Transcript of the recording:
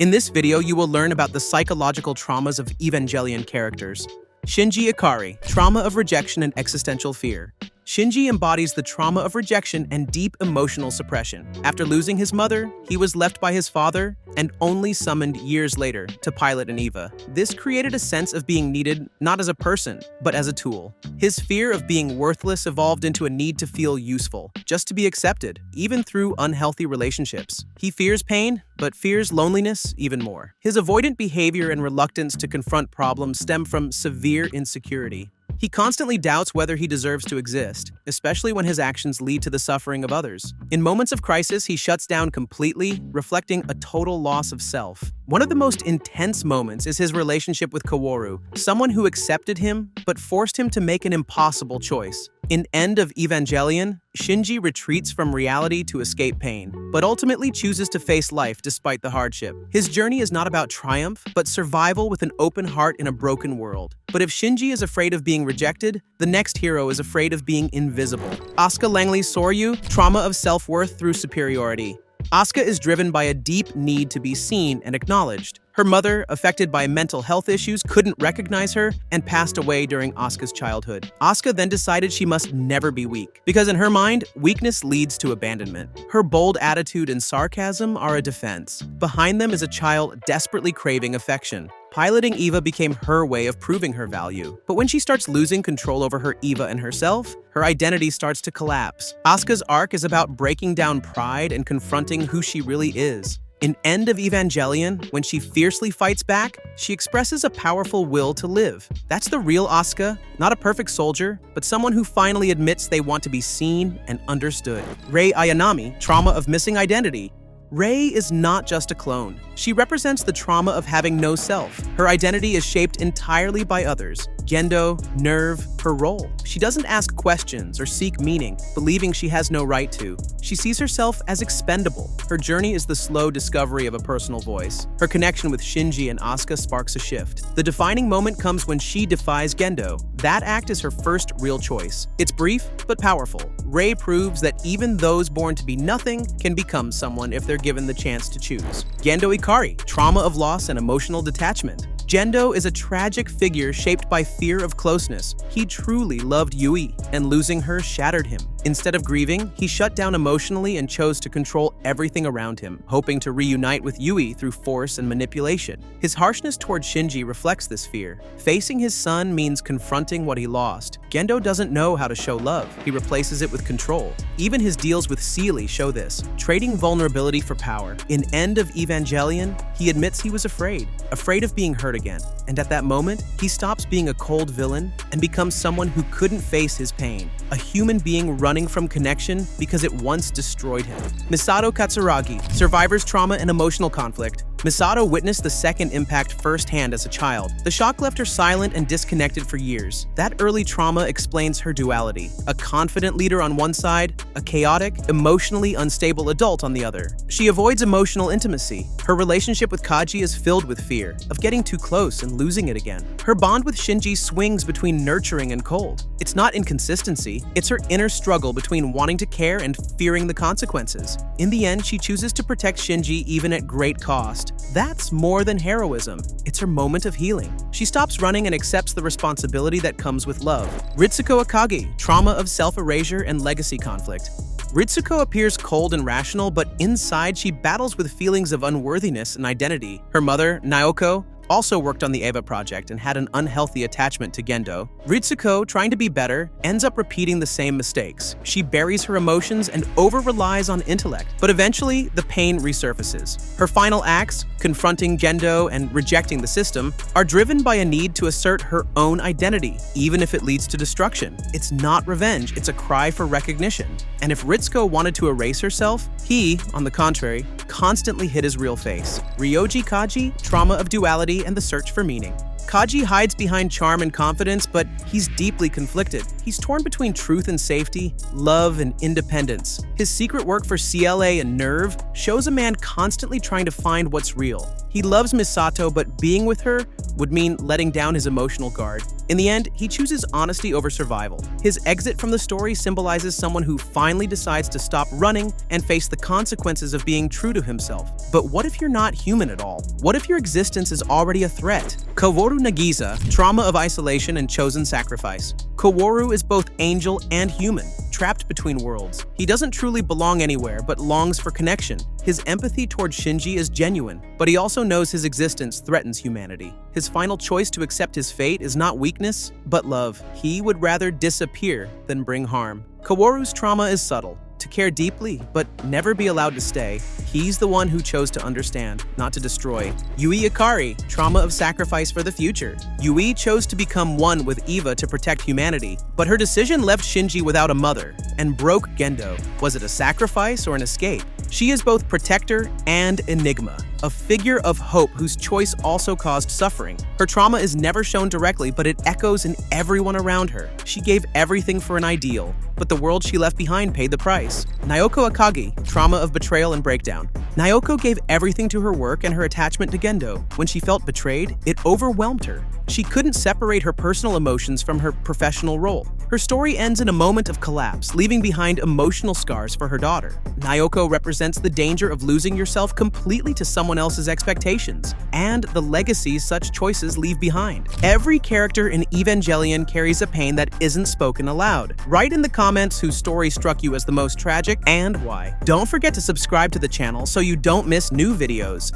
In this video, you will learn about the psychological traumas of Evangelion characters. Shinji Ikari, trauma of rejection and existential fear. Shinji embodies the trauma of rejection and deep emotional suppression. After losing his mother, he was left by his father and only summoned years later to pilot an EVA. This created a sense of being needed not as a person, but as a tool. His fear of being worthless evolved into a need to feel useful, just to be accepted, even through unhealthy relationships. He fears pain, but fears loneliness even more. His avoidant behavior and reluctance to confront problems stem from severe insecurity. He constantly doubts whether he deserves to exist, especially when his actions lead to the suffering of others. In moments of crisis, he shuts down completely, reflecting a total loss of self. One of the most intense moments is his relationship with Kaworu, someone who accepted him but forced him to make an impossible choice. In End of Evangelion, Shinji retreats from reality to escape pain, but ultimately chooses to face life despite the hardship. His journey is not about triumph, but survival with an open heart in a broken world. But if Shinji is afraid of being rejected, the next hero is afraid of being invisible. Asuka Langley's Soryu, trauma of self-worth through superiority. Asuka is driven by a deep need to be seen and acknowledged. Her mother, affected by mental health issues, couldn't recognize her and passed away during Asuka's childhood. Asuka then decided she must never be weak, because in her mind, weakness leads to abandonment. Her bold attitude and sarcasm are a defense. Behind them is a child desperately craving affection. Piloting EVA became her way of proving her value. But when she starts losing control over her EVA and herself, her identity starts to collapse. Asuka's arc is about breaking down pride and confronting who she really is. In End of Evangelion, when she fiercely fights back, she expresses a powerful will to live. That's the real Asuka, not a perfect soldier, but someone who finally admits they want to be seen and understood. Rei Ayanami, trauma of missing identity. Rei is not just a clone. She represents the trauma of having no self. Her identity is shaped entirely by others. Gendo, nerve, her role. She doesn't ask questions or seek meaning, believing she has no right to. She sees herself as expendable. Her journey is the slow discovery of a personal voice. Her connection with Shinji and Asuka sparks a shift. The defining moment comes when she defies Gendo. That act is her first real choice. It's brief, but powerful. Rei proves that even those born to be nothing can become someone if they're given the chance to choose. Gendo Ikari, trauma of loss and emotional detachment. Gendo is a tragic figure shaped by fear of closeness. He truly loved Yui, and losing her shattered him. Instead of grieving, he shut down emotionally and chose to control everything around him, hoping to reunite with Yui through force and manipulation. His harshness toward Shinji reflects this fear. Facing his son means confronting what he lost. Gendo doesn't know how to show love. He replaces it with control. Even his deals with Seely show this, trading vulnerability for power. In End of Evangelion, he admits he was afraid of being hurt again. And at that moment, he stops being a cold villain and becomes someone who couldn't face his pain, a human being running from connection because it once destroyed him. Misato Katsuragi, survivor's trauma and emotional conflict. Misato witnessed the second impact firsthand as a child. The shock left her silent and disconnected for years. That early trauma explains her duality. A confident leader on one side, a chaotic, emotionally unstable adult on the other. She avoids emotional intimacy. Her relationship with Kaji is filled with fear of getting too close and losing it again. Her bond with Shinji swings between nurturing and cold. It's not inconsistency, it's her inner struggle between wanting to care and fearing the consequences. In the end, she chooses to protect Shinji even at great cost. That's more than heroism. It's her moment of healing. She stops running and accepts the responsibility that comes with love. Ritsuko Akagi, trauma of self-erasure and legacy conflict. Ritsuko appears cold and rational, but inside she battles with feelings of unworthiness and identity. Her mother, Naoko, also worked on the EVA project and had an unhealthy attachment to Gendo. Ritsuko, trying to be better, ends up repeating the same mistakes. She buries her emotions and over-relies on intellect, but eventually the pain resurfaces. Her final acts, confronting Gendo and rejecting the system, are driven by a need to assert her own identity, even if it leads to destruction. It's not revenge, it's a cry for recognition. And if Ritsuko wanted to erase herself, he, on the contrary, constantly hid his real face. Ryoji Kaji, trauma of duality and the search for meaning. Kaji hides behind charm and confidence, but he's deeply conflicted. He's torn between truth and safety, love and independence. His secret work for CLA and Nerve shows a man constantly trying to find what's real. He loves Misato, but being with her would mean letting down his emotional guard. In the end, he chooses honesty over survival. His exit from the story symbolizes someone who finally decides to stop running and face the consequences of being true to himself. But what if you're not human at all? What if your existence is already a threat? Kaworu Nagisa, trauma of isolation and chosen sacrifice. Kaworu is both angel and human, trapped between worlds. He doesn't truly belong anywhere, but longs for connection. His empathy towards Shinji is genuine, but he also knows his existence threatens humanity. His final choice to accept his fate is not weakness, but love. He would rather disappear than bring harm. Kaworu's trauma is subtle. To care deeply, but never be allowed to stay. He's the one who chose to understand, not to destroy. Yui Ikari, trauma of sacrifice for the future. Yui chose to become one with Eva to protect humanity, but her decision left Shinji without a mother and broke Gendo. Was it a sacrifice or an escape? She is both protector and enigma, a figure of hope whose choice also caused suffering. Her trauma is never shown directly, but it echoes in everyone around her. She gave everything for an ideal, but the world she left behind paid the price. Naoko Akagi, trauma of betrayal and breakdown. Naoko gave everything to her work and her attachment to Gendo. When she felt betrayed, it overwhelmed her. She couldn't separate her personal emotions from her professional role. Her story ends in a moment of collapse, leaving behind emotional scars for her daughter. Naoko represents the danger of losing yourself completely to someone else's expectations, and the legacies such choices leave behind. Every character in Evangelion carries a pain that isn't spoken aloud. Write in the comments whose story struck you as the most tragic and why. Don't forget to subscribe to the channel so you don't miss new videos.